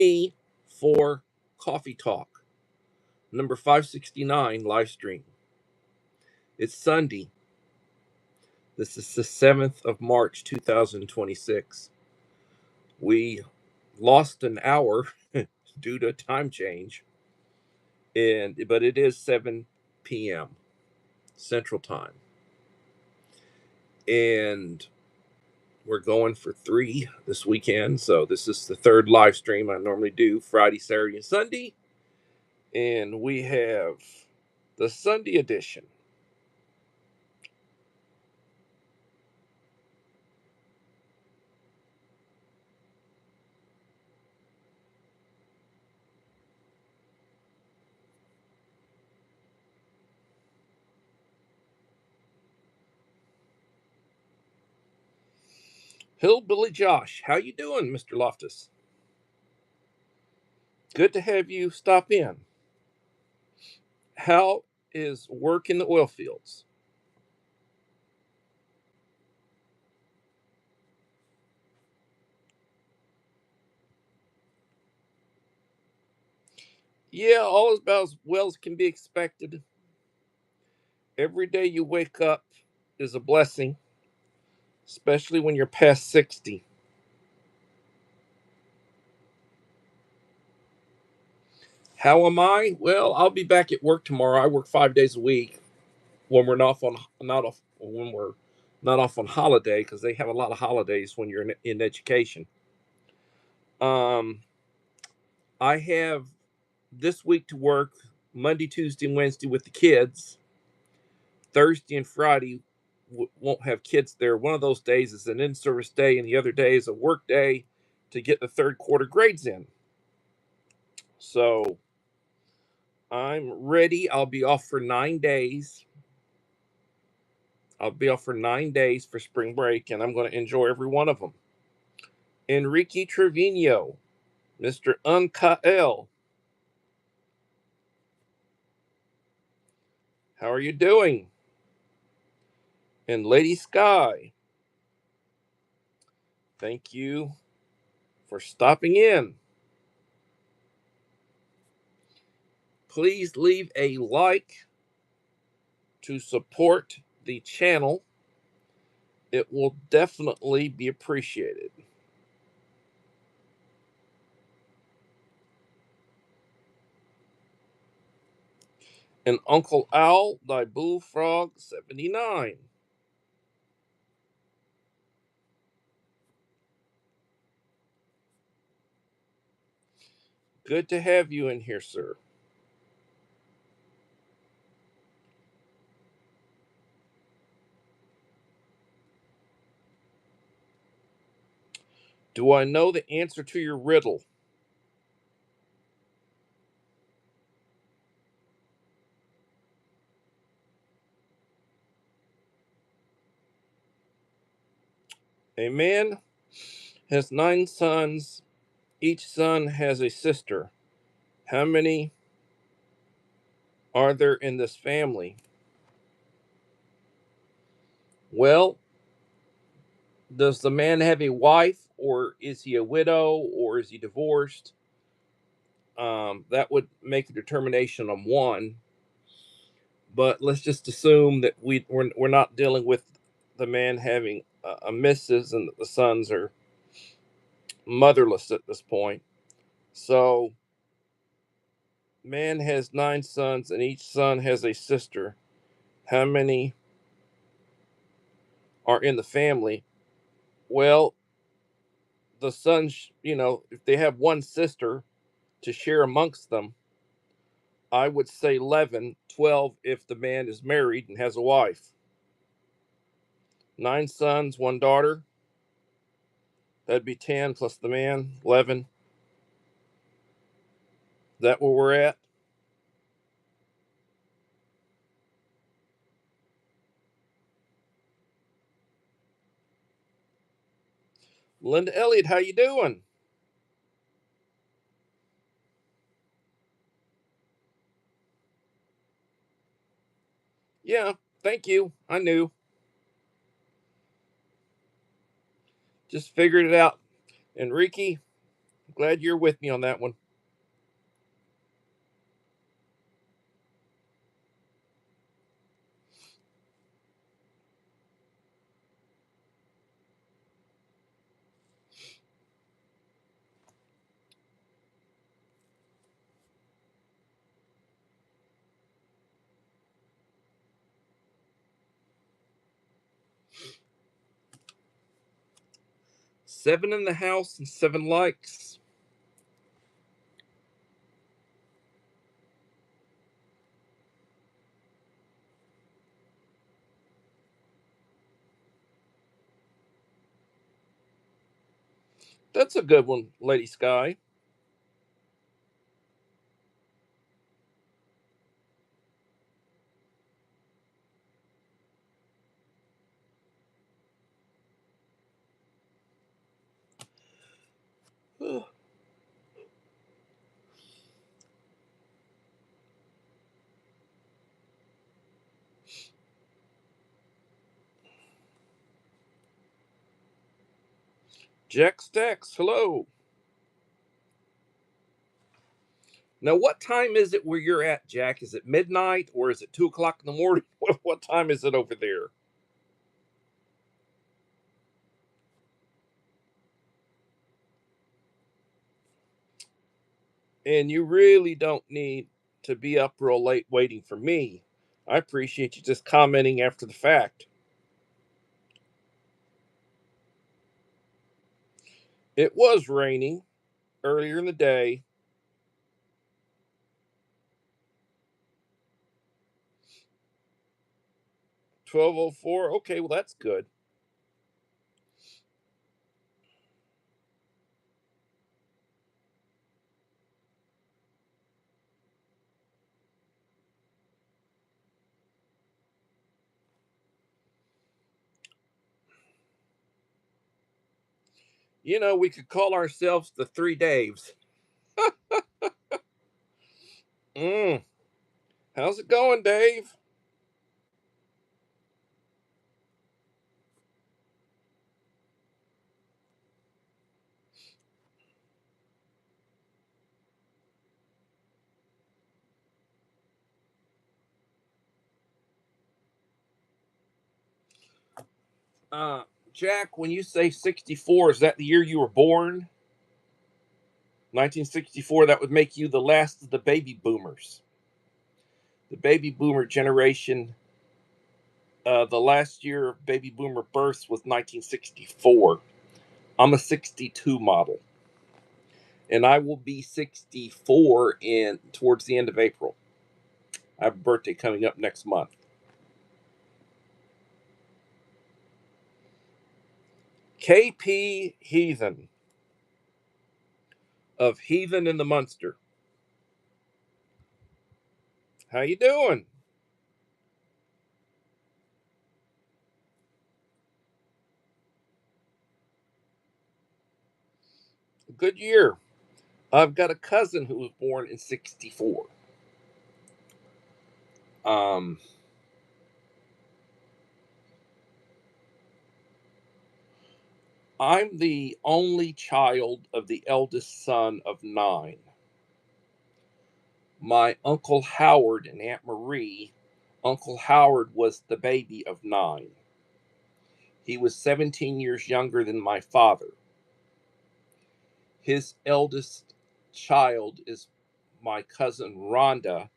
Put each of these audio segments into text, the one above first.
me for Coffee Talk, number 569 live stream. It's Sunday. This is the 7th of March, 2026. We lost an hour due to time change, but it is 7 p.m. Central Time. And we're going for 3 this weekend. So this is the third live stream. I normally do Friday, Saturday, and Sunday. And we have the Sunday edition. Hillbilly Josh, how you doing, Mr. Loftus? Good to have you stop in. How is work in the oil fields? Yeah, all is about as well as can be expected. Every day you wake up is a blessing, especially when you're past 60. How am I? Well, I'll be back at work tomorrow. I work 5 days a week when we're not off on holiday, because they have a lot of holidays when you're in education. Um, I have this week to work Monday, Tuesday, and Wednesday with the kids. Thursday and Friday won't have kids there. One of those days is an in-service day, and the other day is a work day to get the third quarter grades in. So I'm ready. I'll be off for 9 days. I'll be off for 9 days for spring break, and I'm going to enjoy every one of them. Enrique Trevino, Mr. Unkael, how are you doing? And Lady Sky, thank you for stopping in. Please leave a like to support the channel. It will definitely be appreciated. And Uncle Owl, thy bullfrog 79. Good to have you in here, sir. Do I know the answer to your riddle? A man has 9 sons. Each son has a sister. How many are there in this family? Well, does the man have a wife, or is he a widow, or is he divorced? That would make the determination on one. But let's just assume that we're not dealing with the man having a missus and that the sons are motherless at this point. So, man has 9 sons and each son has a sister. How many are in the family? Well, the sons, if they have one sister to share amongst them, I would say 11, 12 if the man is married and has a wife. 9 sons, one daughter. That'd be 10 plus the man, 11. Is that where we're at? Linda Elliott, how you doing? Yeah, thank you. I knew. Just figured it out. Enrique, Glad you're with me on that one. Seven in the house and 7 likes. That's a good one, Lady Sky. Jack Stacks, hello. Now, what time is it where you're at, Jack? Is it midnight or is it 2 o'clock in the morning? What time is it over there? And you really don't need to be up real late waiting for me. I appreciate you just commenting after the fact. It was raining earlier in the day. 12:04. Okay, well that's good. You know, we could call ourselves the Three Daves. Mm. How's it going, Dave? Uh, Jack, when you say 64, is that the year you were born? 1964, that would make you the last of the baby boomers. The baby boomer generation, the last year of baby boomer births was 1964. I'm a 62 model, and I will be 64 in towards the end of April. I have a birthday coming up next month. KP Heathen of Heathen in the Munster. How you doing? Good year. I've got a cousin who was born in 64. Um, I'm the only child of the eldest son of 9. My Uncle Howard and Aunt Marie, Uncle Howard was the baby of 9. He was 17 years younger than my father. His eldest child is my cousin Rhonda,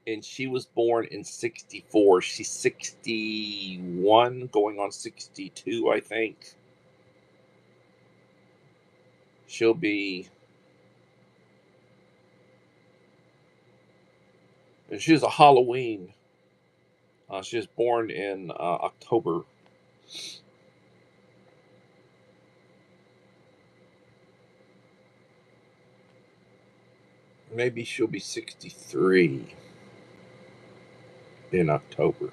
and she was born in 64. She's 61, going on 62, I think. She'll be, and she's a Halloween. She was born in October. Maybe she'll be 63 in October.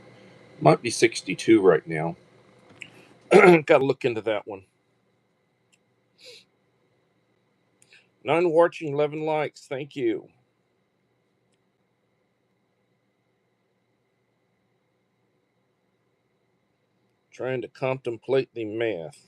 Might be 62 right now. Got to look into that one. 9 watching, 11 likes. Thank you. Trying to contemplate the math.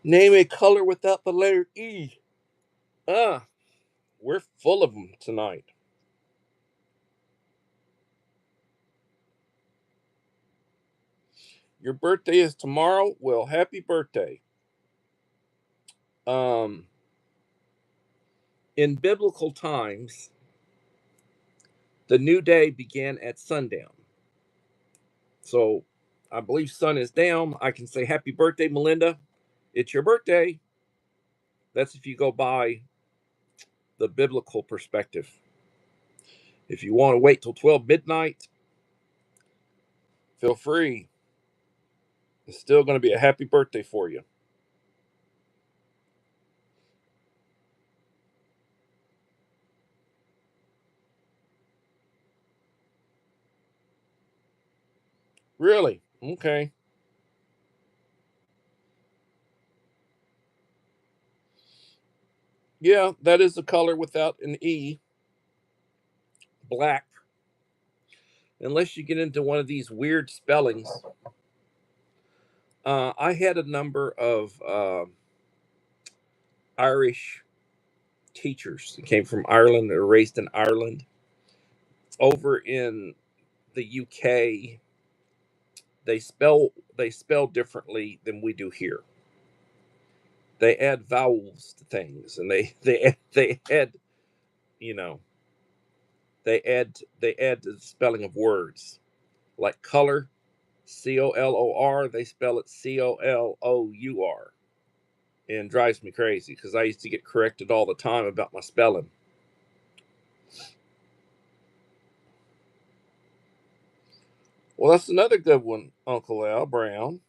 Name a color without the letter E. Ah, we're full of them tonight. Your birthday is tomorrow. Well, happy birthday. Um, in biblical times, the new day began at sundown. So I believe sun is down. I can say happy birthday, Melinda. It's your birthday. That's if you go by the biblical perspective. If you want to wait till 12 midnight, feel free. It's still going to be a happy birthday for you. Really? Okay. Yeah, that is the color without an E, black. Unless you get into one of these weird spellings. I had a number of Irish teachers that came from Ireland or raised in Ireland. Over in the UK, they spell differently than we do here. They add vowels to things, and they add you know they add to the spelling of words like color, COLOR. They spell it COLOUR, and drives me crazy because I used to get corrected all the time about my spelling. Well, that's another good one, Uncle Al. Brown,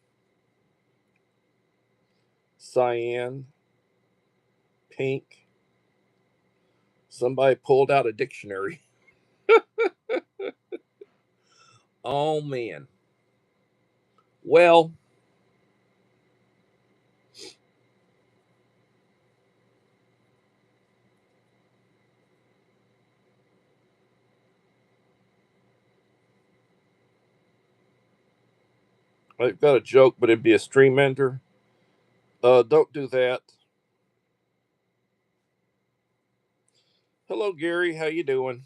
cyan, pink. Somebody pulled out a dictionary. Oh man. Well, I've got a joke, but it'd be a stream ender. Don't do that. Hello, Gary. How you doing?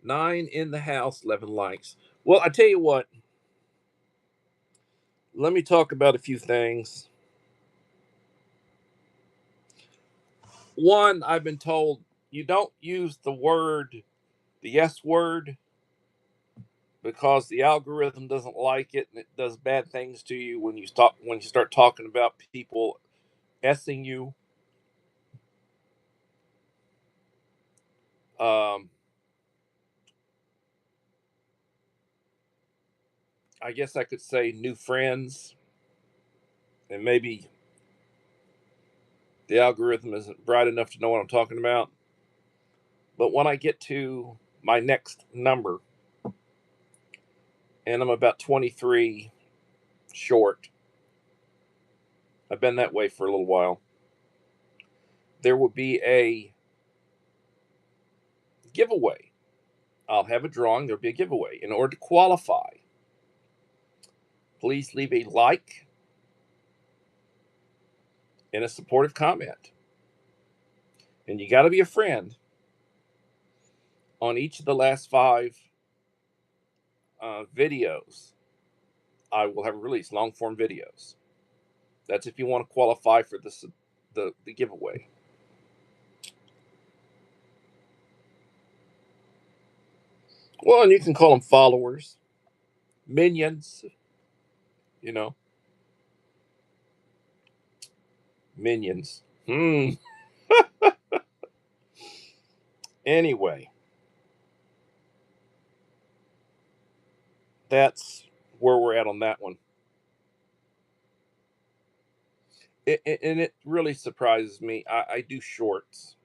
9 in the house, 11 likes. Well, I tell you what. Let me talk about a few things. One, I've been told you don't use the S word, because the algorithm doesn't like it and it does bad things to you when you start talking about people sing you. Um, I guess I could say new friends, and maybe the algorithm isn't bright enough to know what I'm talking about. But when I get to my next number, and I'm about 23 short, I've been that way for a little while, there will be a giveaway. I'll have a drawing, there'll be a giveaway. In order to qualify, please leave a like and a supportive comment. And you got to be a friend on each of the last 5 videos. I will have released long form videos. That's if you want to qualify for the giveaway. Well, and you can call them followers, minions, you know, minions. Anyway, that's where we're at on that one. And it really surprises me. I do shorts.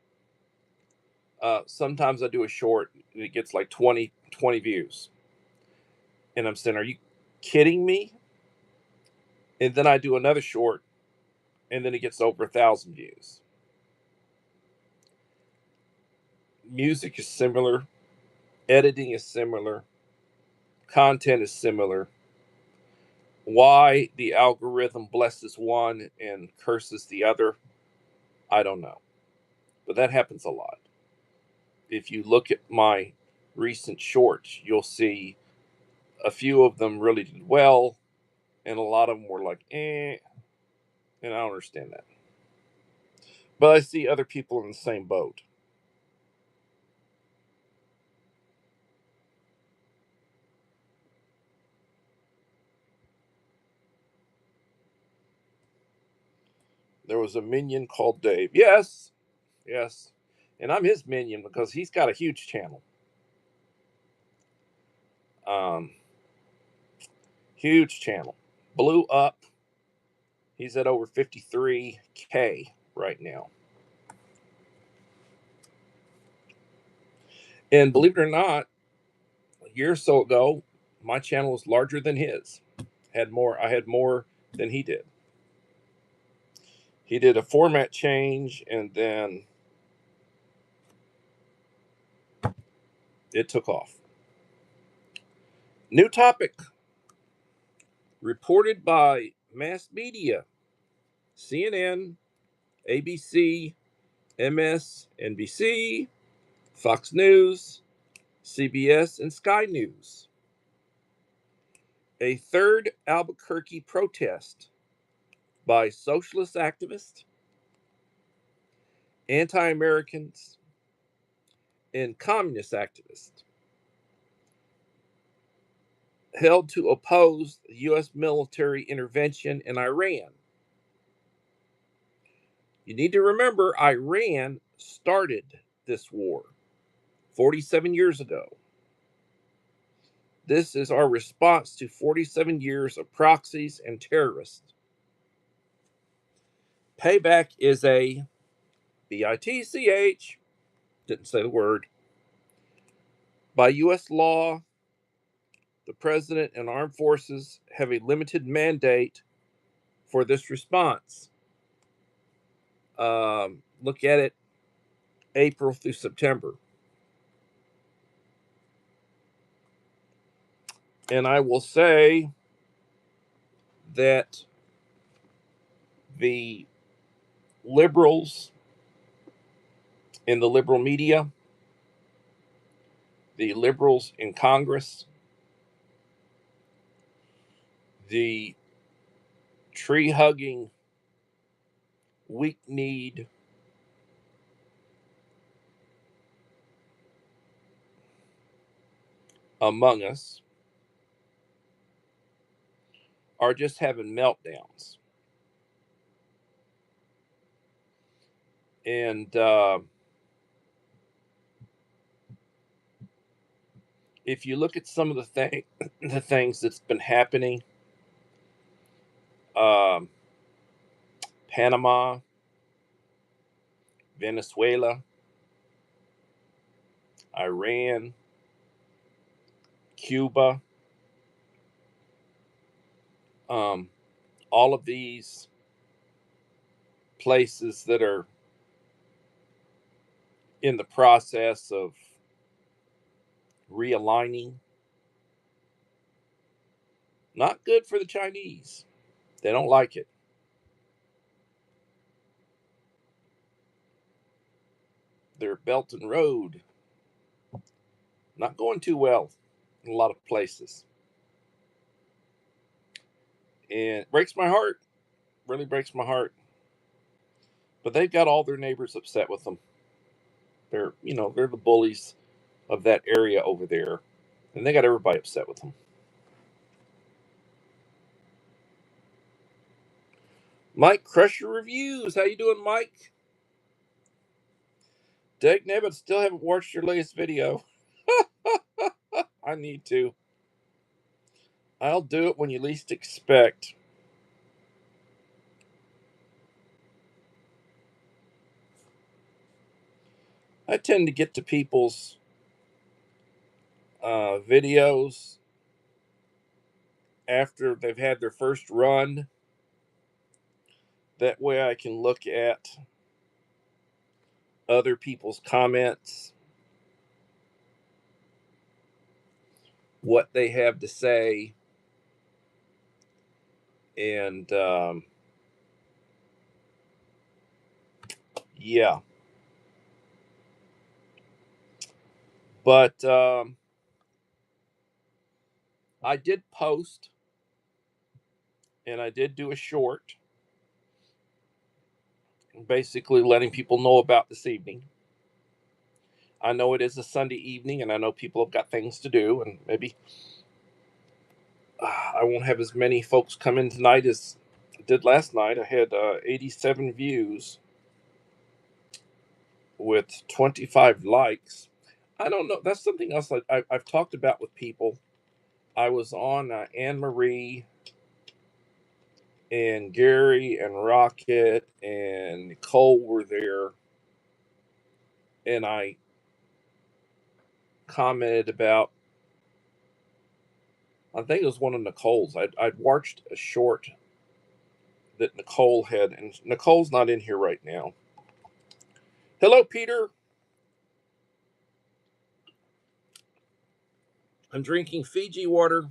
Sometimes I do a short and it gets like 20 views. And I'm saying, are you kidding me? And then I do another short and then it gets over 1,000 views. Music is similar, editing is similar, content is similar. Why the algorithm blesses one and curses the other, I don't know. But that happens a lot. If you look at my recent shorts, you'll see a few of them really did well, and a lot of them were like, eh, and I don't understand that. But I see other people in the same boat. There was a minion called Dave. Yes, yes. And I'm his minion because he's got a huge channel. Um, Huge channel. Blew up. He's at over 53K right now. And believe it or not, a year or so ago, my channel was larger than his. I had more than he did. He did a format change and then it took off. New topic. Reported by mass media, CNN, ABC, MSNBC, Fox News, CBS, and Sky News. A third Albuquerque protest by socialist activists, anti Americans, and communist activists held to oppose the U.S. military intervention in Iran. You need to remember, Iran started this war 47 years ago. This is our response to 47 years of proxies and terrorists. Payback is a BITCH, didn't say the word. By U.S. law, the president and armed forces have a limited mandate for this response. Look at it April through September. And I will say that the liberals in the liberal media, the liberals in Congress, the tree hugging, weak kneed, among us are just having meltdowns. And if you look at some of the things that's been happening, um, Panama, Venezuela, Iran, Cuba, um, all of these places that are in the process of realigning. Not good for the Chinese. They don't like it. Their Belt and Road not going too well in a lot of places. And it breaks my heart. Really breaks my heart. But they've got all their neighbors upset with them. They're the bullies of that area over there. And they got everybody upset with them. Mike Crusher Reviews. How you doing, Mike? Dag Nebbit, still haven't watched your latest video. I need to. I'll do it when you least expect. I tend to get to people's videos after they've had their first run That way I can look at other people's comments, what they have to say, and yeah. But I did post, and I did do a short, basically letting people know about this evening. I know it is a Sunday evening, and I know people have got things to do, and maybe I won't have as many folks come in tonight as I did last night. I had 87 views with 25 likes. I don't know. That's something else I've talked about with people. I was on Anne Marie and Gary and Rocket and Nicole were there, and I commented about. I think it was one of Nicole's. I'd watched a short that Nicole had, and Nicole's not in here right now. Hello, Peter. I'm drinking Fiji water,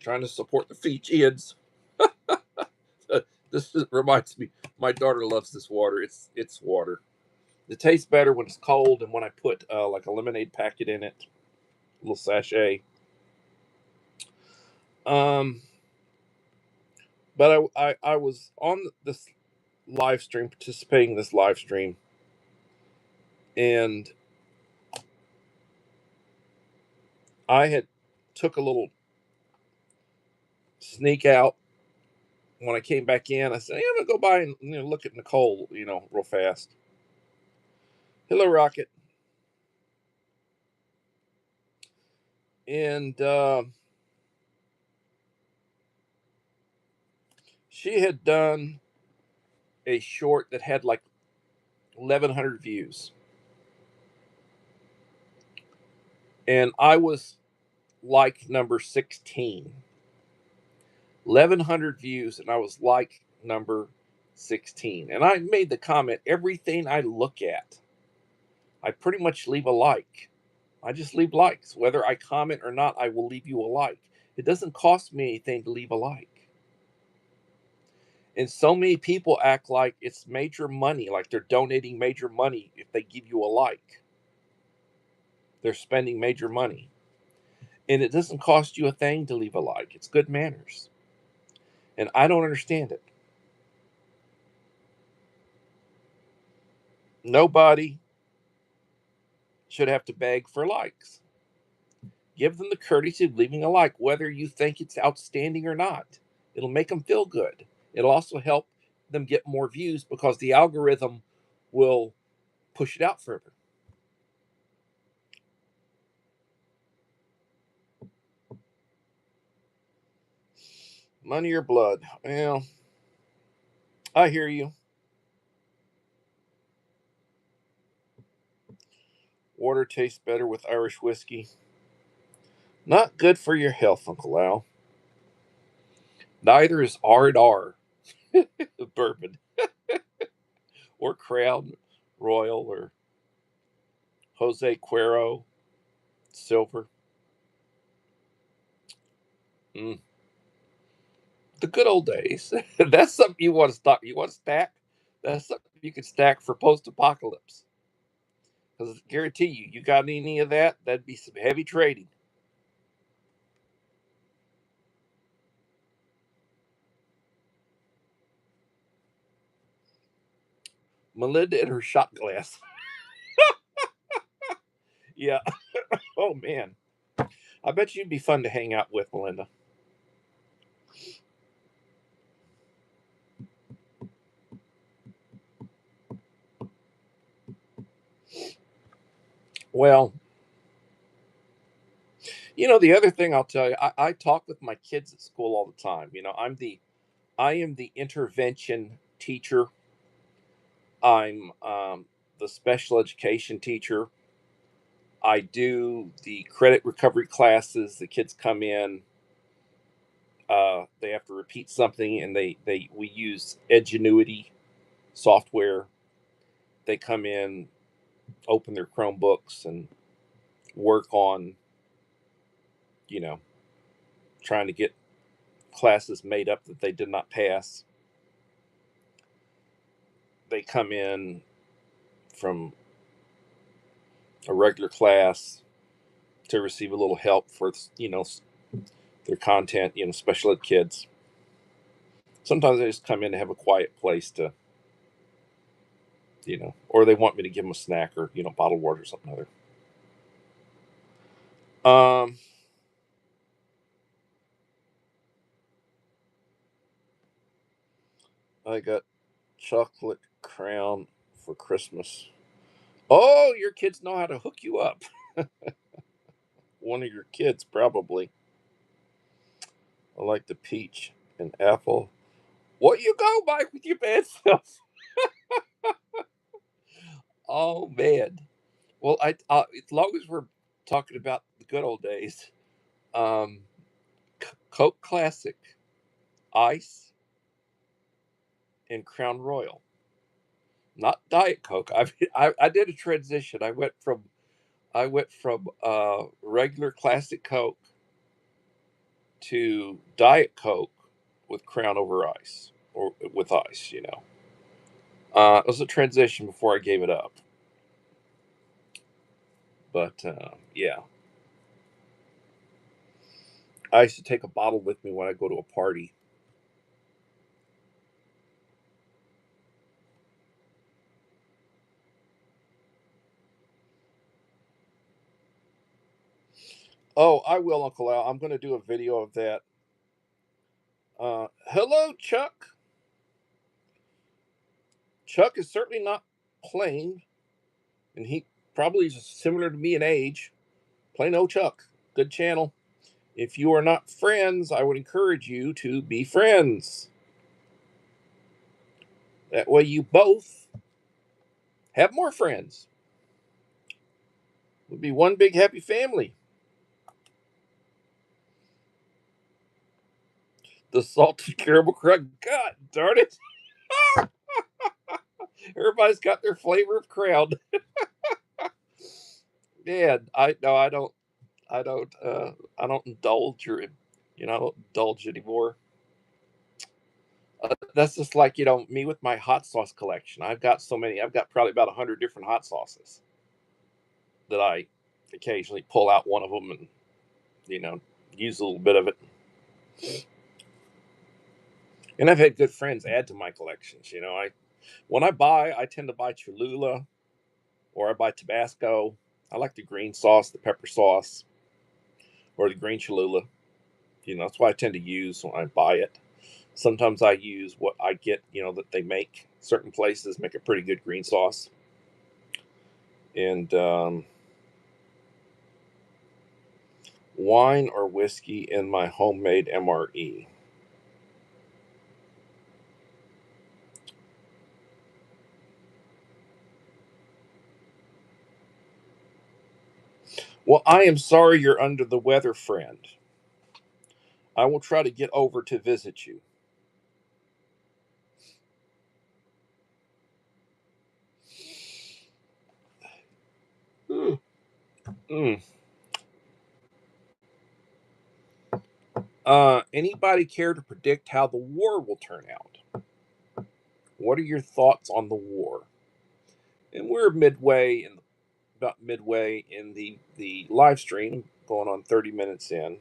trying to support the Fijians. Reminds me, my daughter loves this water. It's water. It tastes better when it's cold and when I put like a lemonade packet in it, a little sachet. Um, but I was on this live stream, participating in this live stream, and I had took a little sneak out. When I came back in, I said, "Hey, I'm gonna go by and look at Nicole, real fast." Hello, Rocket, and she had done a short that had like 1,100 views, and I was like number 16. 1,100 views, and I was like number 16. And I made the comment: everything I look at, I pretty much leave a like. I just leave likes. Whether I comment or not, I will leave you a like. It doesn't cost me anything to leave a like. And so many people act like it's major money, like they're donating major money if they give you a like. They're spending major money. And it doesn't cost you a thing to leave a like. It's good manners. And I don't understand it. Nobody should have to beg for likes. Give them the courtesy of leaving a like, whether you think it's outstanding or not. It'll make them feel good. It'll also help them get more views because the algorithm will push it out further. Money or blood? Well, I hear you. Water tastes better with Irish whiskey. Not good for your health, Uncle Al. Neither is R&R bourbon or Crown Royal or Jose Cuervo Silver. Mm. The good old days. That's something you want to stock. You want to stack? That's something you can stack for post-apocalypse. Because I guarantee you, you got any of that, that'd be some heavy trading. Melinda and her shot glass. Yeah. Oh man. I bet you'd be fun to hang out with, Melinda. Well, the other thing I'll tell you, I talk with my kids at school all the time. I am the intervention teacher. I'm the special education teacher. I do the credit recovery classes. The kids come in. They have to repeat something, and we use Edgenuity software. They come in, open their Chromebooks, and work on, you know, trying to get classes made up that they did not pass. They come in from a regular class to receive a little help for, their content, special ed kids. Sometimes they just come in to have a quiet place to, or they want me to give them a snack or, bottled water or something other. Um, I got chocolate crown for Christmas. Oh, your kids know how to hook you up. One of your kids, probably. I like the peach and apple. What you go, Mike, with your bad stuff? Oh man. Well, as long as we're talking about the good old days, um, Coke Classic, Ice, and Crown Royal. Not Diet Coke. I did a transition. I went from regular classic Coke to Diet Coke with Crown over ice or with ice. It was a transition before I gave it up. But yeah, I used to take a bottle with me when I go to a party. Oh, I will, Uncle Al. I'm going to do a video of that. Hello, Chuck. Chuck is certainly not plain, and he probably is similar to me in age. Plain old Chuck. Good channel. If you are not friends, I would encourage you to be friends. That way, you both have more friends. It would be one big happy family. The salted caramel crunch. God darn it! Everybody's got their flavor of crown. Man, I no, I don't. I don't. I don't indulge or I don't indulge anymore. That's just like me with my hot sauce collection. I've got so many. I've got probably about 100 different hot sauces that I occasionally pull out one of them and you know use a little bit of it. And I've had good friends add to my collections. I when I tend to buy Cholula or I buy Tabasco. I like the green sauce, the pepper sauce, or the green Cholula. That's what I tend to use when I buy it. Sometimes I use what I get, that they make. Certain places make a pretty good green sauce. And wine or whiskey in my homemade MRE. Well, I am sorry you're under the weather, friend. I will try to get over to visit you. Mm. Mm. Anybody care to predict how the war will turn out? What are your thoughts on the war? And we're about midway in the live stream, going on 30 minutes in.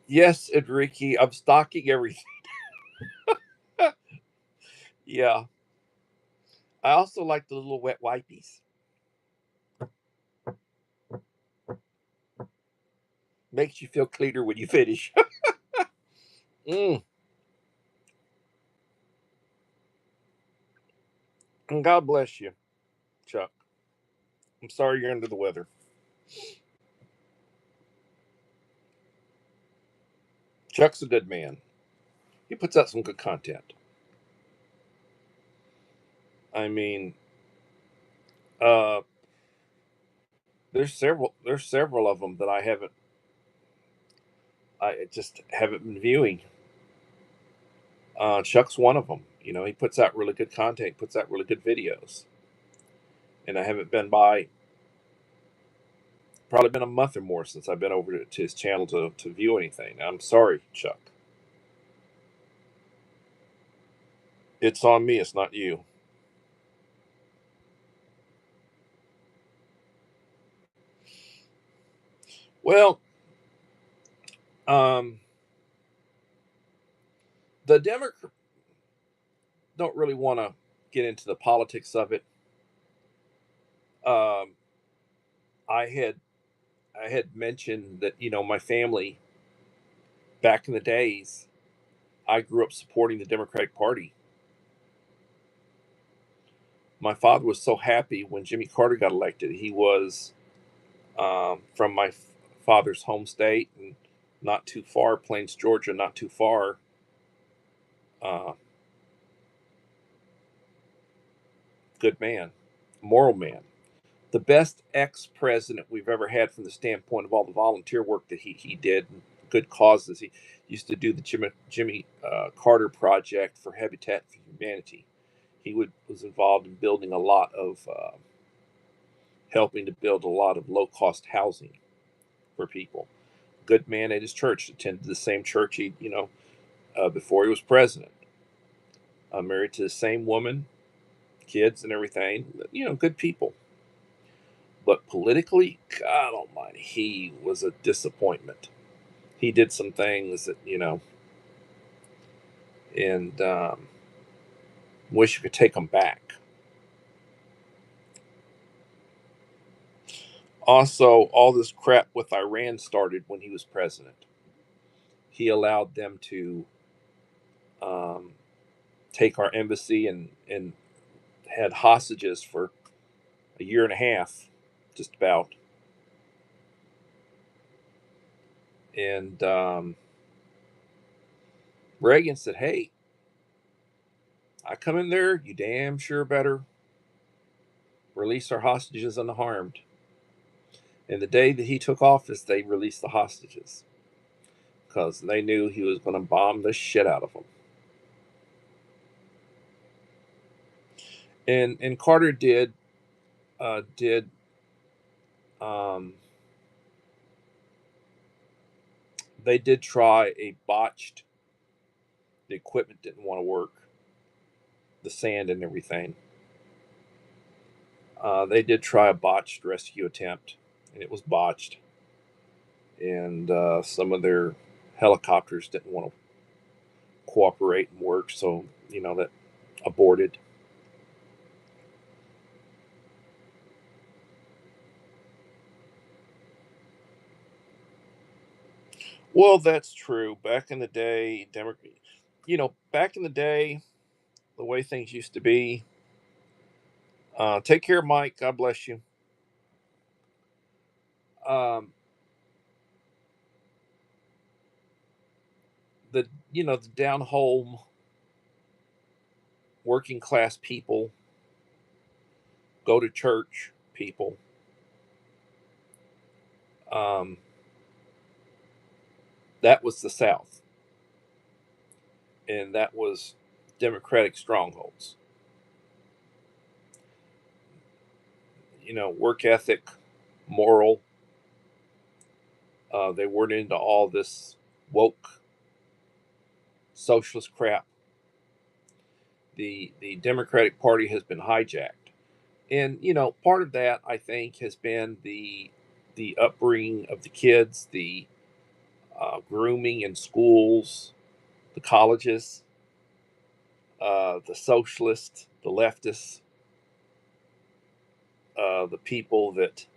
Yes, Enrique, I'm stocking everything. Yeah. I also like the little wet wipies. Makes you feel cleaner when you finish. Mm. And God bless you, Chuck. I'm sorry you're under the weather. Chuck's a good man. He puts out some good content. I mean, Uh, there's several of them that I just haven't been viewing. Chuck's one of them. He puts out really good content, puts out really good videos, and I haven't been by. Probably been a month or more since I've been over to his channel to view anything. I'm sorry, Chuck. It's on me. It's not you. Well, um, the Democrats don't really want to get into the politics of it. Um, I had I had mentioned that my family back in the days, I grew up supporting the Democratic Party. My father was so happy when Jimmy Carter got elected. He was from my father's home state, and not too far, Plains, Georgia, not too far. Uh, Good man, moral man, the best ex-president we've ever had from the standpoint of all the volunteer work that he did, good causes. He used to do the Jimmy Carter Project for Habitat for Humanity. Was involved in building a lot of helping to build a lot of low-cost housing for people. Good man at his church, attended the same church before he was president. Married to the same woman, kids and everything. Good people. But politically, God Almighty, he was a disappointment. He did some things that and wish you could take them back. Also, all this crap with Iran started when he was president. He allowed them to um, take our embassy and had hostages for a year and a half, just about. And Reagan said, "Hey, I come in there, you damn sure better release our hostages unharmed." And the day that he took office, they released the hostages because they knew he was going to bomb the shit out of them. And Carter did um, they did try a botched. The equipment didn't want to work, the sand and everything. They did try a botched rescue attempt, and it was botched. And some of their helicopters didn't want to cooperate and work, so that aborted. Well, that's true. Back in the day, back in the day, the way things used to be. Take care, Mike. God bless you. Um, the down home working class people, go to church people. Um, that was the South, and that was Democratic strongholds. Work ethic, moral. They weren't into all this woke socialist crap. The Democratic Party has been hijacked, and part of that I think has been the upbringing of the kids, the grooming in schools, the colleges, the socialists, the leftists, the people that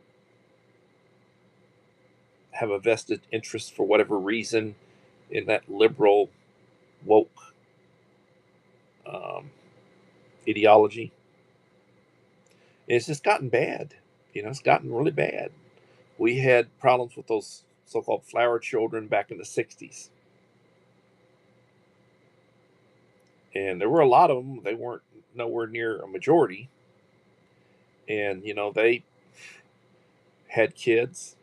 have a vested interest for whatever reason in that liberal woke um, ideology. And it's just gotten bad. It's gotten really bad. We had problems with those so-called flower children back in the 60s. And there were a lot of them. They weren't nowhere near a majority. And, they had kids,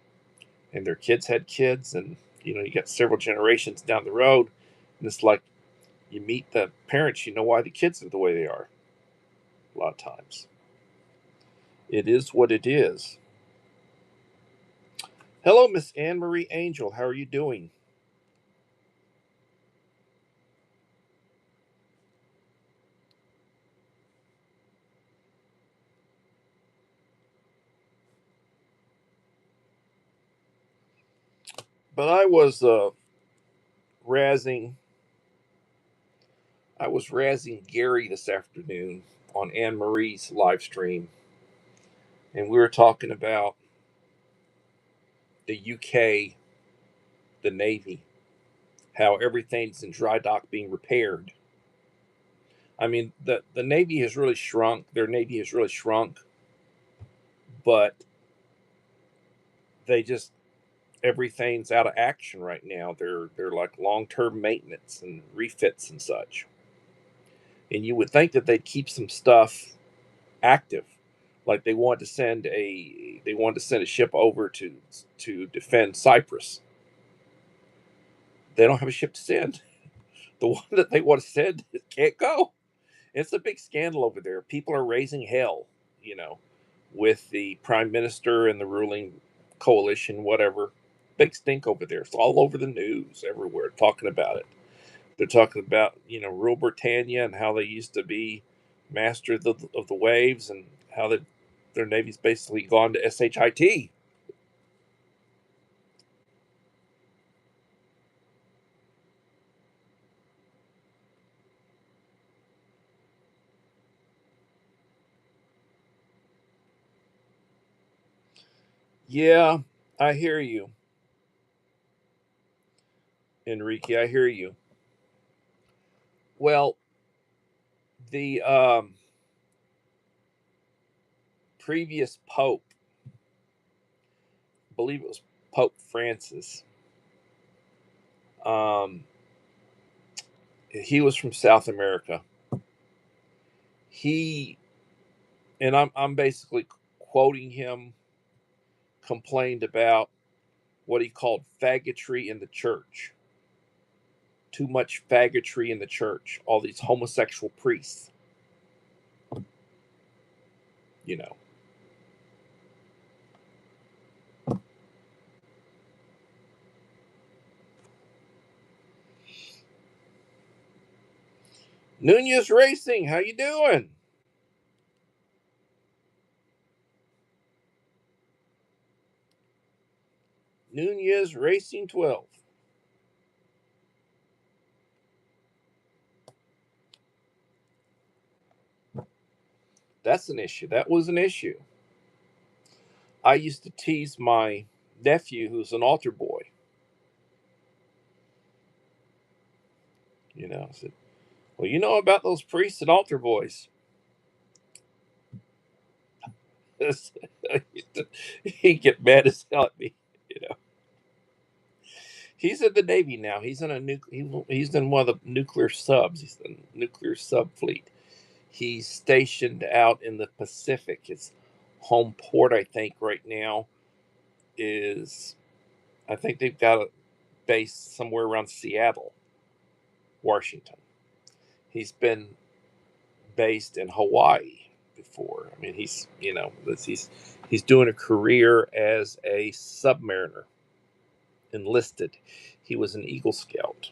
and their kids had kids, and, you got several generations down the road. And it's like you meet the parents, you know why the kids are the way they are a lot of times. It is what it is. Hello, Miss Anne Marie Angel. How are you doing? But razzing I was razzing Gary this afternoon on Anne Marie's live stream, and we were talking about the UK, the Navy, how everything's in dry dock being repaired. I mean, the Navy has really shrunk. Their Navy has really shrunk, but they just everything's out of action right now. They're like long term maintenance and refits and such. And you would think that they'd keep some stuff active, like they wanted to send a ship over to defend Cyprus. They don't have a ship to send. The one that they want to send can't go. It's a big scandal over there. People are raising hell, you know, with the prime minister and the ruling coalition, whatever. Big stink over there. It's all over the news, everywhere, talking about it. They're talking about, Rule Britannia and how they used to be master of the waves, and how their navy's basically gone to shit. Yeah, I hear you, Enrique. I hear you. Well, the previous pope, I believe it was Pope Francis. Um, he was from South America. He and I'm basically quoting him, complained about what he called faggotry in the church. Too much faggotry in the church. All these homosexual priests, you know. Nunez Racing, how you doing? Nunez Racing 12. That's an issue. That was an issue. I used to tease my nephew, who's an altar boy. I said, "Well, you know about those priests and altar boys." He'd get mad as hell at me. You know, he's in the Navy now. He's in one of the nuclear subs. He's in the nuclear sub fleet. He's stationed out in the Pacific. His home port, I think, right now is, I think they've got a base somewhere around Seattle, Washington. He's been based in Hawaii before. I mean, he's doing a career as a submariner, enlisted. He was an Eagle Scout.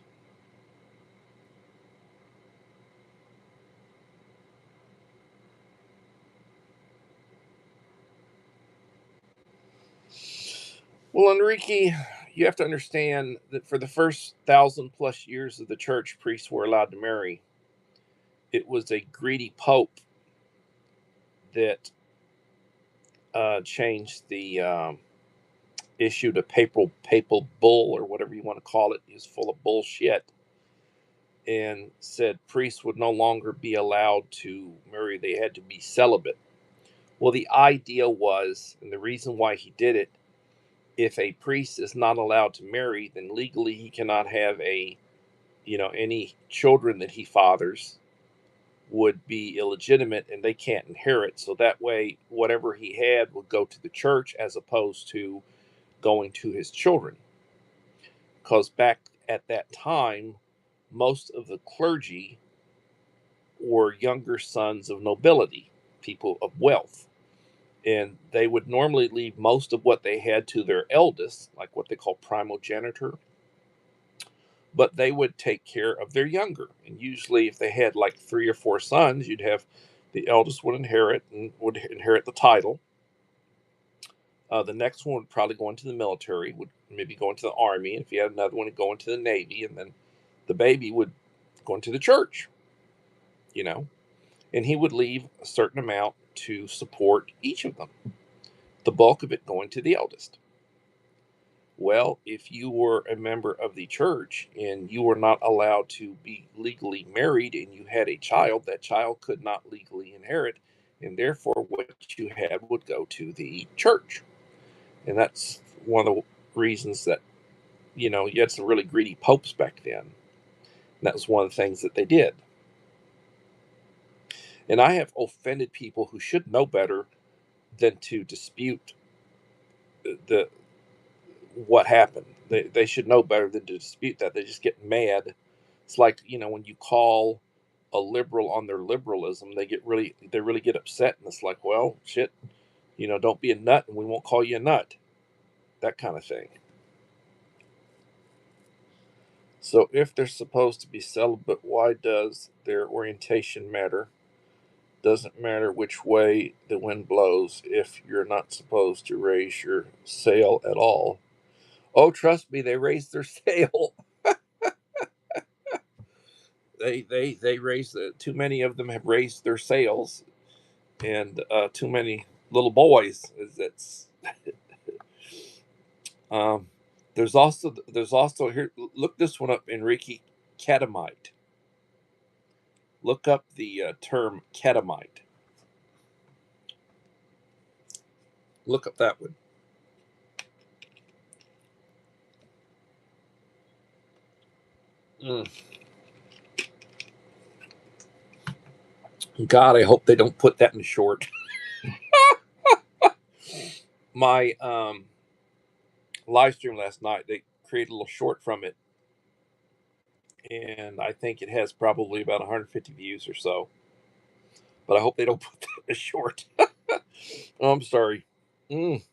Well, Enrique, you have to understand that for the first 1,000+ years of the church, priests were allowed to marry. It was a greedy pope that changed the issued a papal bull, or whatever you want to call it. He was full of bullshit, and said priests would no longer be allowed to marry; they had to be celibate. Well, the idea was, and the reason why he did it, if a priest is not allowed to marry, then legally he cannot have any children that he fathers would be illegitimate and they can't inherit. So that way, whatever he had would go to the church as opposed to going to his children. Because back at that time, most of the clergy were younger sons of nobility, people of wealth. And they would normally leave most of what they had to their eldest, like what they call primogeniture, but they would take care of their younger. And usually, if they had like 3 or 4 sons, you'd have the eldest would inherit and would inherit the title. The next one would probably go into the military, would maybe go into the army. And if you had another one, it'd go into the navy. And then the baby would go into the church, you know, and he would leave a certain amount to support each of them, the bulk of it going to the eldest. Well, if you were a member of the church and you were not allowed to be legally married and you had a child, that child could not legally inherit, and therefore what you had would go to the church. And that's one of the reasons that, you had some really greedy popes back then. And that was one of the things that they did. And I have offended people who should know better than to dispute the what happened. They should know better than to dispute that. They just get mad. It's like, when you call a liberal on their liberalism, they really get upset, and it's like, well, shit, don't be a nut and we won't call you a nut. That kind of thing. So if they're supposed to be celibate, why does their orientation matter? Doesn't matter which way the wind blows if you're not supposed to raise your sail at all. Oh, trust me, they raised their sail. They raised too many of them have raised their sails, and too many little boys. It's um, there's also here. Look this one up, Enrique. Catamite. Look up the term catamite. Look up that one. Mm. God, I hope they don't put that in short. My live stream last night, they created a little short from it, and I think it has probably about 150 views or so. But I hope they don't put that in short. Oh, I'm sorry. Mm.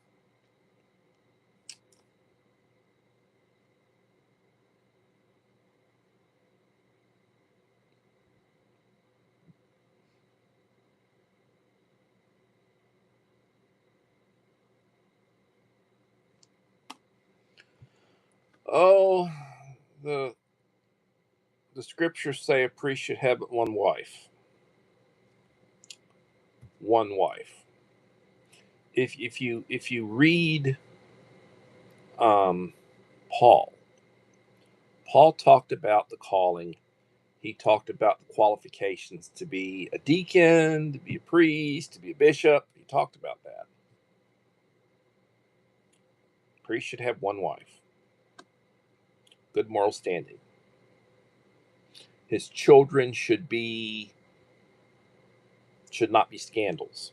Oh, the the scriptures say a priest should have but one wife. One wife. If you read um, Paul, Paul talked about the calling. He talked about the qualifications to be a deacon, to be a priest, to be a bishop. He talked about that. Priest should have one wife. Good moral standing. His children should not be scandals.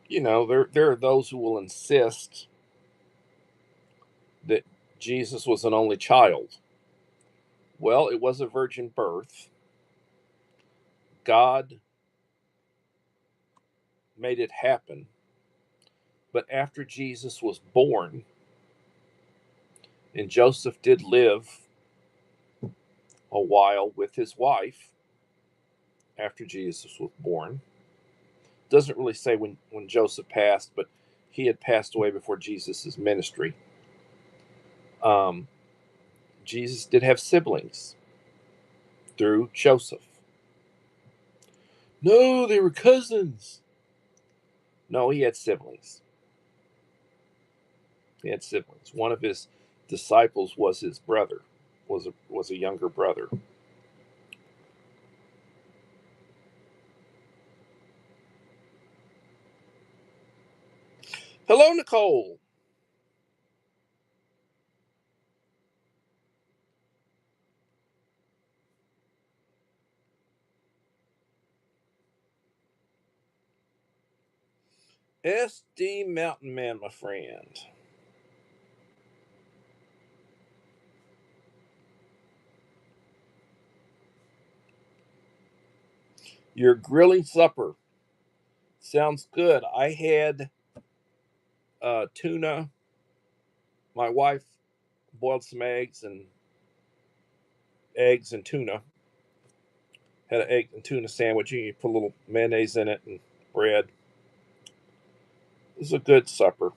There are those who will insist that Jesus was an only child. Well, it was a virgin birth. God made it happen. But after Jesus was born, and Joseph did live a while with his wife after Jesus was born, doesn't really say when Joseph passed, but he had passed away before Jesus' ministry. Um, Jesus did have siblings through Joseph. No, they were cousins. No, he had siblings. He had siblings. One of his disciples was his brother, was a younger brother. Hello, Nicole. SD Mountain Man, my friend. Your grilling supper sounds good. I had tuna. My wife boiled some eggs and tuna. Had an egg and tuna sandwich. You put a little mayonnaise in it and bread. It was a good supper.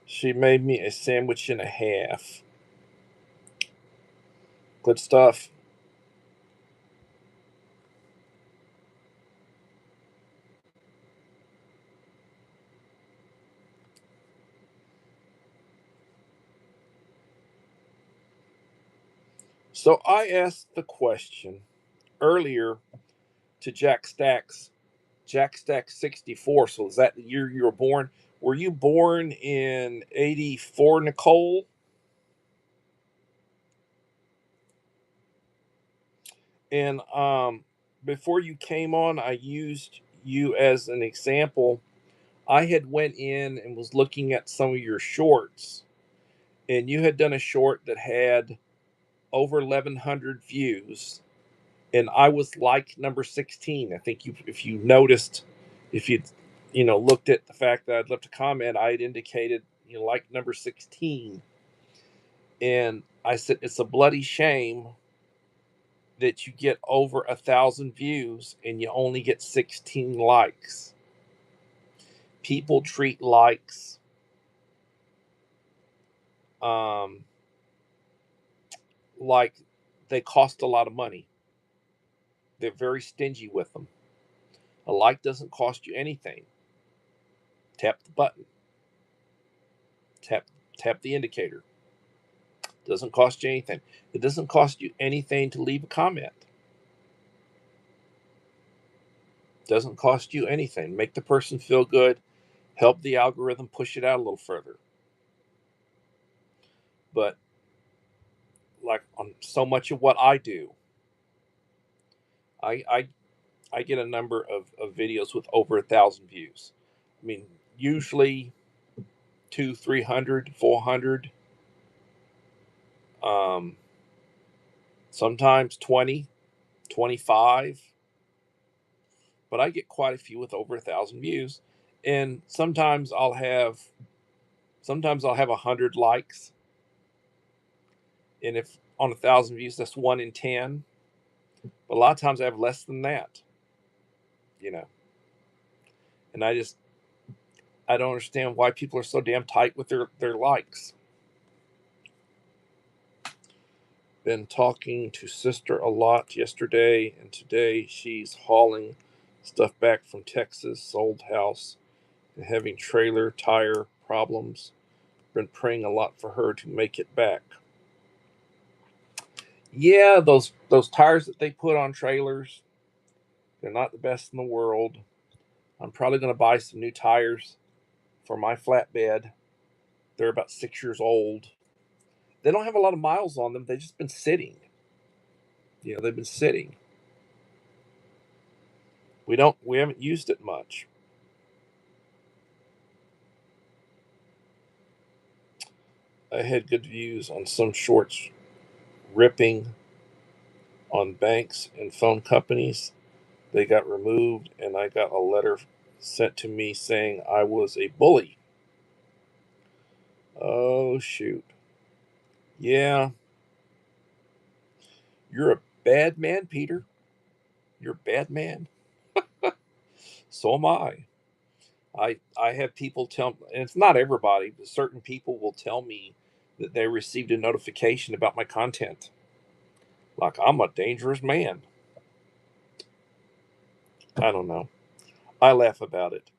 She made me a sandwich and a half. Good stuff. So I asked the question earlier to Jack Stacks 64. So is that the year you were born? Were you born in 84, Nicole? And before you came on, I used you as an example. I had went in and was looking at some of your shorts, and you had done a short that had over 1,100 views, and I was like number 16. I think if you noticed, if you looked at the fact that I'd left a comment, I had indicated like number 16, and I said it's a bloody shame that you get over 1,000 views and you only get 16 likes. People treat likes um, like they cost a lot of money. They're very stingy with them. A like doesn't cost you anything. Tap the button. Tap tap the indicator. Doesn't cost you anything. It doesn't cost you anything to leave a comment. Doesn't cost you anything. Make the person feel good. Help the algorithm push it out a little further. But like on so much of what I do, I I, I get a number of videos with over 1,000 views. I mean, usually two, 300, 400, um, sometimes 20, 25. But I get quite a few with over 1,000 views. And sometimes I'll have 100 likes. And if on 1,000 views, that's 1 in 10. But a lot of times I have less than that, you know. And I don't understand why people are so damn tight with their likes. Been talking to sister a lot yesterday and today. She's hauling stuff back from Texas, sold house, and having trailer tire problems. Been praying a lot for her to make it back. Yeah, those tires that they put on trailers, they're not the best in the world. I'm probably going to buy some new tires for my flatbed. They're about 6 years old. They don't have a lot of miles on them. They've just been sitting. They've been sitting. We haven't used it much. I had good views on some shorts ripping on banks and phone companies. They got removed, and I got a letter sent to me saying I was a bully. Oh, shoot. Yeah, you're a bad man, Peter. You're a bad man. So am I. I have people tell, and it's not everybody, but certain people will tell me that they received a notification about my content. Like I'm a dangerous man. I don't know. I laugh about it.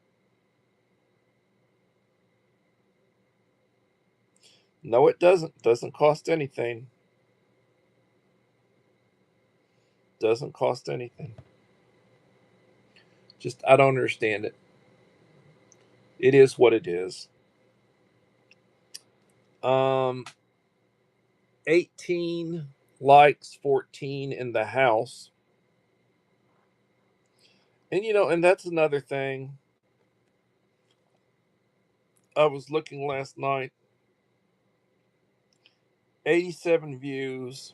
No, it doesn't. Doesn't cost anything. Doesn't cost anything. Just I don't understand it. It is what it is. Um, 18 likes, 14 in the house. And and that's another thing. I was looking last night. 87 views.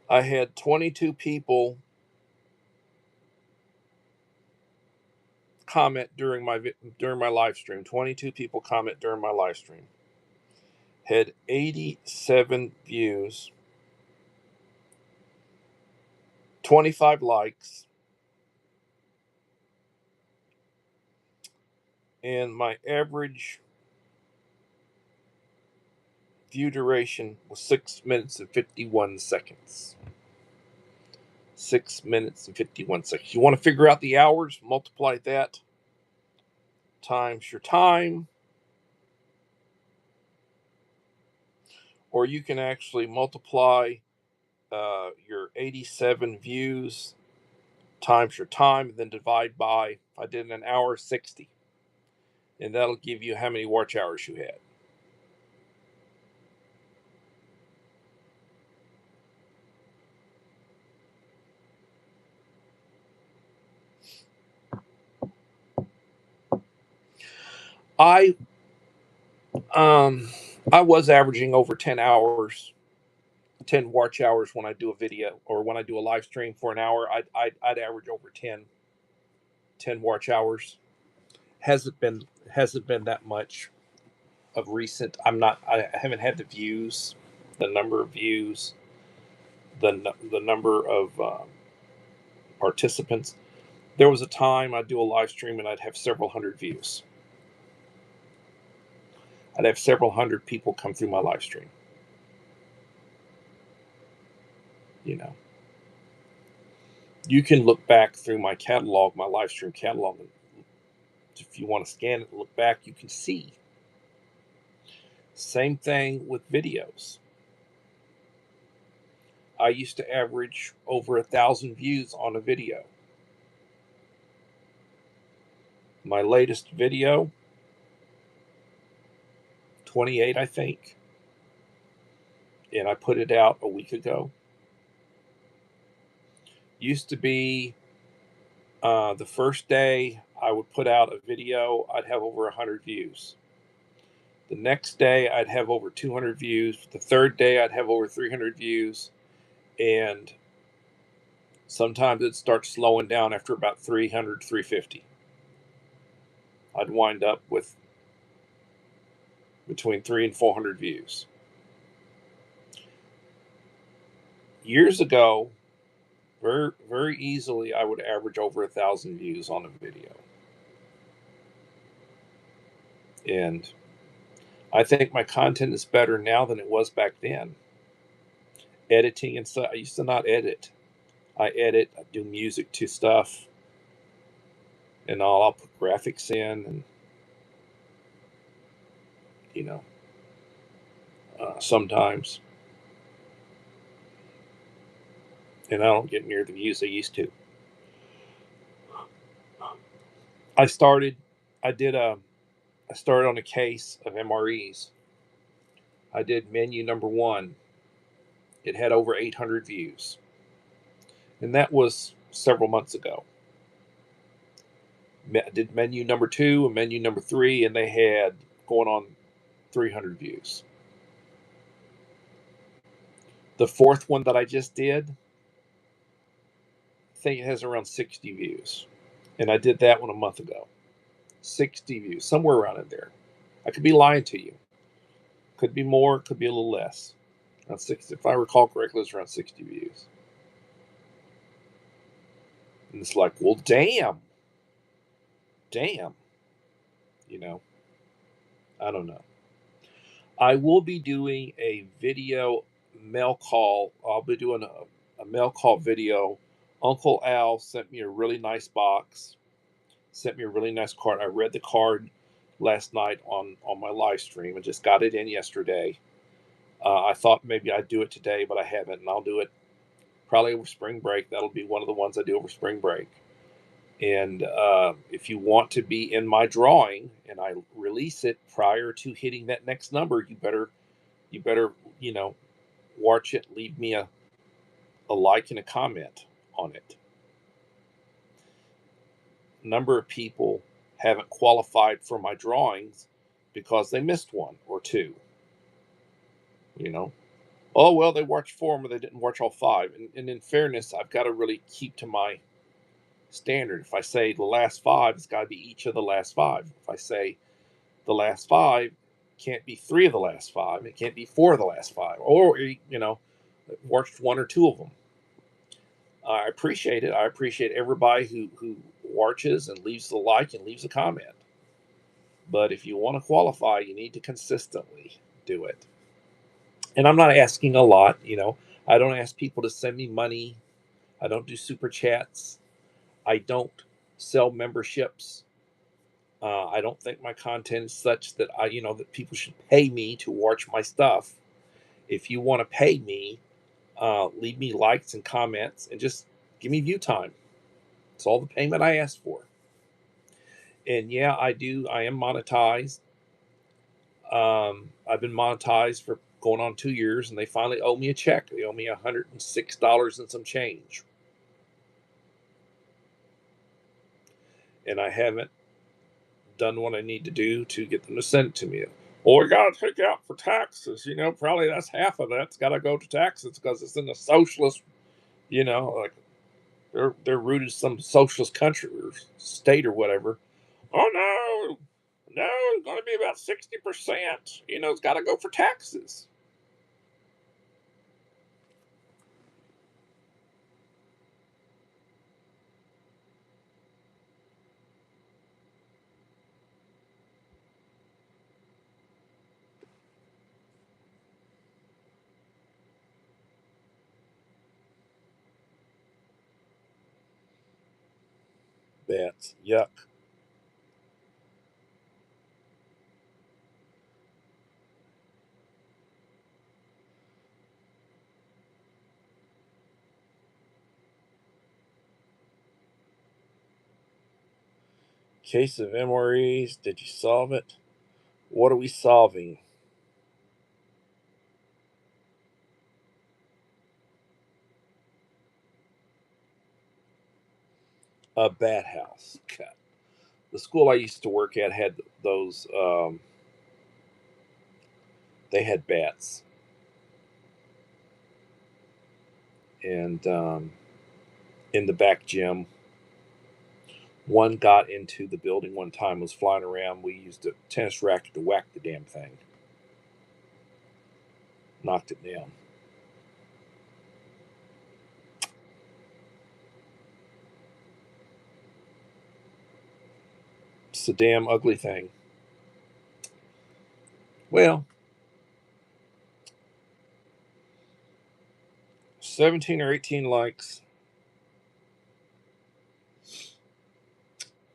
I had 22 people comment during my live stream. 22 people comment during my live stream. Had 87 views, 25 likes, and my average view duration was 6 minutes and 51 seconds. 6 minutes and 51 seconds. You want to figure out the hours, multiply that times your time, or you can actually multiply your 87 views times your time, and then divide by, I did an hour 60, and that'll give you how many watch hours you had. I I was averaging over 10 hours, 10 watch hours when I do a video or when I do a live stream for an hour. I'd average over 10 watch hours. Hasn't been that much of recent. I haven't had the views, the number of views, the number of participants. There was a time I'd do a live stream and I'd have several hundred views. I'd have several hundred people come through my live stream. You know, you can look back through my catalog, my live stream catalog. If you want to scan it and look back, you can see. Same thing with videos. I used to average over 1,000 views on a video. My latest video, 28, I think, and I put it out a week ago. Used to be the first day I would put out a video, I'd have over 100 views. The next day, I'd have over 200 views. The third day, I'd have over 300 views. And sometimes it'd start slowing down after about 300, 350. I'd wind up with between 300 and 400 views. Years ago, very, very easily, I would average over 1,000 views on a video. And I think my content is better now than it was back then. Editing and stuff, I used to not edit. I edit, I do music to stuff, and I'll put graphics in, and you know, sometimes, and I don't get near the views I used to. I started, I did a, I started on a case of MREs. I did menu number one. It had over 800 views, and that was several months ago. I did menu number two and menu number three, and they had going on 300 views. The fourth one that I just did, I think it has around 60 views, and I did that one a month ago. 60 views, somewhere around in there. I could be lying to you. Could be more, could be a little less. Around 60, if I recall correctly, it's around 60 views. And it's like, well, damn. You know, I don't know. I will be doing a video mail call. I'll be doing a mail call video. Uncle Al sent me a really nice box, sent me a really nice card. I read the card last night on my live stream and just got it in yesterday. I thought maybe I'd do it today, but I haven't, and I'll do it probably over spring break. That'll be one of the ones I do over spring break. And if you want to be in my drawing and I release it prior to hitting that next number, you better, you know, watch it, leave me a like and a comment on it. A number of people haven't qualified for my drawings because they missed one or two. You know, oh well, they watched four of them, or they didn't watch all five. And in fairness, I've got to really keep to my standard. If I say the last five, it's got to be each of the last five. If I say the last five, can't be three of the last five. It can't be four of the last five, or watched one or two of them. I appreciate it. I appreciate everybody who watches and leaves the like and leaves a comment. But if you want to qualify, you need to consistently do it. And I'm not asking a lot. I don't ask people to send me money. I don't do super chats. I don't sell memberships. I don't think my content is such that that people should pay me to watch my stuff. If you want to pay me, leave me likes and comments and just give me view time. It's all the payment I ask for. And yeah, I do. I am monetized. I've been monetized for going on 2 years, and they finally owe me a check. They owe me $106 and some change, and I haven't done what I need to do to get them to send it to me. Well, we got to take out for taxes. Probably that's half of that's got to go to taxes because it's in a socialist. Like they're rooted in some socialist country or state or whatever. Oh no, it's going to be about 60%. It's got to go for taxes. That's yuck. Case of MREs. Did you solve it? What are we solving? A bat house. Okay. The school I used to work at had those. They had bats, and in the back gym, one got into the building one time. Was flying around. We used a tennis racket to whack the damn thing. Knocked it down. It's a damn ugly thing. Well, 17 or 18 likes,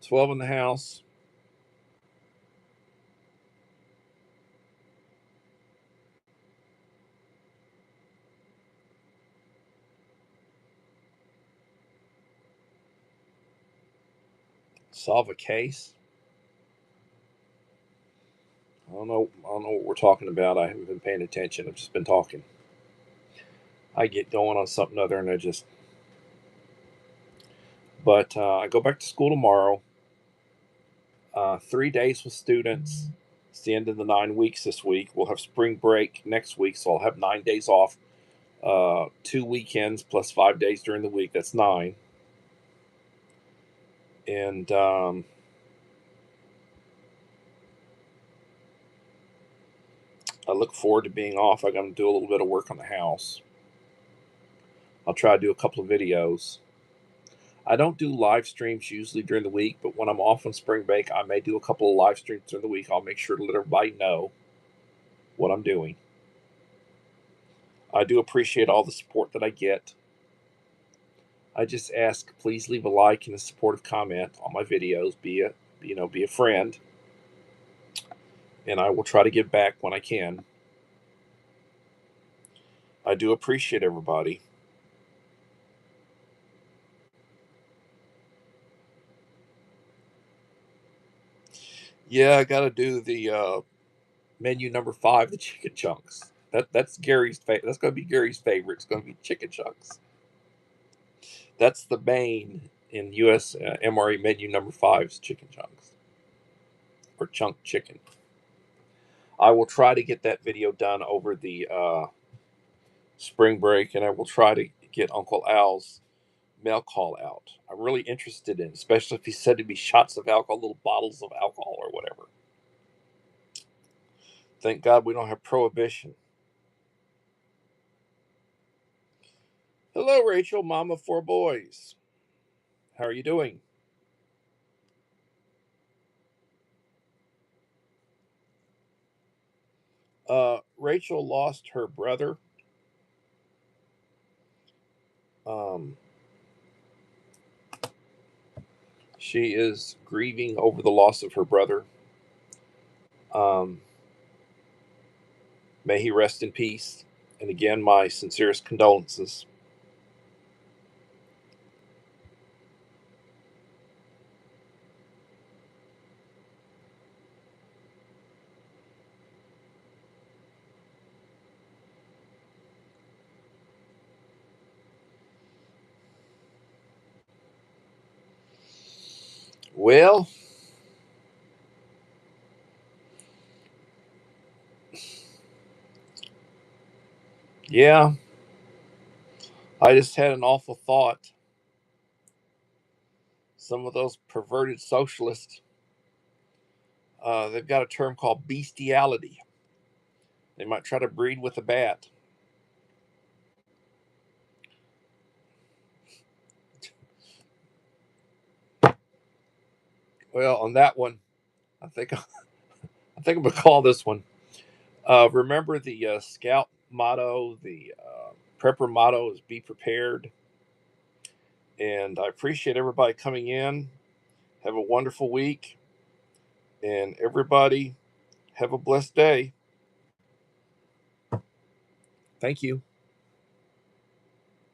12 in the house. Solve a case. I don't know. I don't know what we're talking about. I haven't been paying attention. I've just been talking. I get going on something other, and I just. But I go back to school tomorrow. 3 days with students. It's the end of the 9 weeks this week. We'll have spring break next week, so I'll have 9 days off. 2 weekends plus 5 days during the week. That's 9. And I look forward to being off. I'm going to do a little bit of work on the house. I'll try to do a couple of videos. I don't do live streams usually during the week, but when I'm off on spring break, I may do a couple of live streams during the week. I'll make sure to let everybody know what I'm doing. I do appreciate all the support that I get. I just ask, please leave a like and a supportive comment on my videos. Be a friend, and I will try to give back when I can. I do appreciate everybody. Yeah, I got to do the menu number 5, the chicken chunks. That's Gary's favorite. That's going to be Gary's favorite. It's going to be chicken chunks. That's the main in U.S. MRE menu number 5's chicken chunks. or chunk chicken. I will try to get that video done over the spring break, and I will try to get Uncle Al's mail call out. I'm really interested in, especially if he said to be shots of alcohol, little bottles of alcohol or whatever. Thank God we don't have prohibition. Hello, Rachel, mom of 4 boys. How are you doing? Rachel lost her brother. Um, she is grieving over the loss of her brother. Um, may he rest in peace. And again, my sincerest condolences. Well, yeah, I just had an awful thought. Some of those perverted socialists, they've got a term called bestiality. They might try to breed with a bat. Well, on that one, I think I'm gonna call this one. Remember the Scout motto, the Prepper motto is "Be prepared." And I appreciate everybody coming in. Have a wonderful week, and everybody have a blessed day. Thank you.